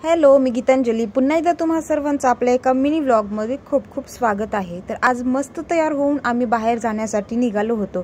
Hello, मी गीतांजली पुन्हा एकदा तुम्हा सर्वांचं आपल्या एका मिनी व्लॉगमध्ये खूप खूप स्वागत आहे। तर आज मस्त तयार होऊन आम्ही बाहेर जाण्यासाठी निघालो होतो।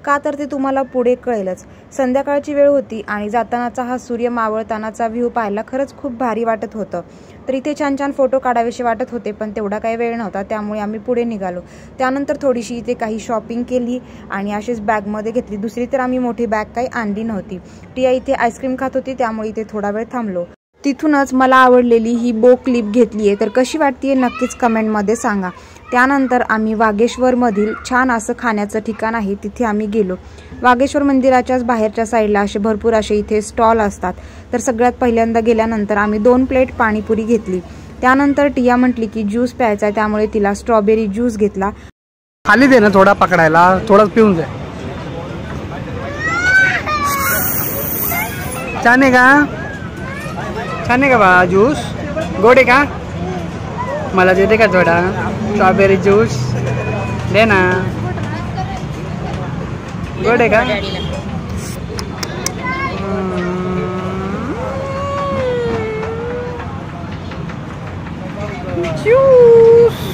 का तर ते तुम्हाला पुढे कळेलच। संध्याकाळची वेळ होती आणि जातानाचा हा सूर्य मावळतानाचा व्ह्यू पाहायला खरंच खूप भारी वाटत होतं। तर इथे छान छान फोटो काढावेसे वाटत होते, पण तेवढा काही वेळ नव्हता, त्यामुळे आम्ही पुढे निघालो। त्यानंतर थोडीशी इथे काही शॉपिंग केली आणि अशीच बॅगमध्ये घेतली। दुसरी तर आम्ही मोठी बॅग काही आणली नव्हती। टिया इथे आईस्क्रीम खात होती, त्यामुळे इथे थोडा वेळ थांबलो। तिथूनच मला आवडलेली ही बो क्लिप घेतली आहे, तर कशी वाटते नक्कीच कमेंटमध्ये सांगा। त्यानंतर आम्ही वागेश्वरमधील छान असं खाण्याचं ठिकाण आहे तिथे आम्ही गेलो। वागेश्वर मंदिराच्याच बाहेरच्या साईडला असे भरपूर असे इथे स्टॉल असतात। तर सगळ्यात पहिल्यांदा गेल्यानंतर आम्ही 2 प्लेट पाणीपुरी घेतली। त्यानंतर टिया म्हटली की ज्यूस प्यायचा, त्यामुळे तिला स्ट्रॉबेरी ज्यूस घेतला। खाली दे ना थोडा पकडायला, थोडा पिऊन जाय। छान आहे का? छान आहे का बा ज्यूस? गोड आहे का? मला देते का थोडा स्ट्रॉबेरी ज्यूस? दे ना। गोड आहे का? ज्यूस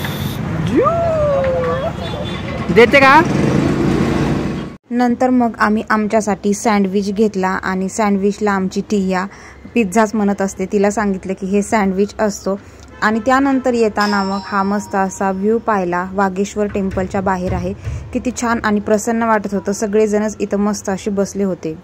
देते का? नंतर मग आम्ही आमच्यासाठी सँडविच घेतला आणि सँडविचला आमची टिया पिझ्झाच म्हणत असते, तिला सांगितलं की हे सँडविच असतो। आणि त्यानंतर येताना मग हा मस्त असा व्ह्यू पाहिला। वागेश्वर टेम्पलच्या बाहेर आहे, किती छान आणि प्रसन्न वाटत होतं। सगळेजणच इथं मस्त असे बसले होते।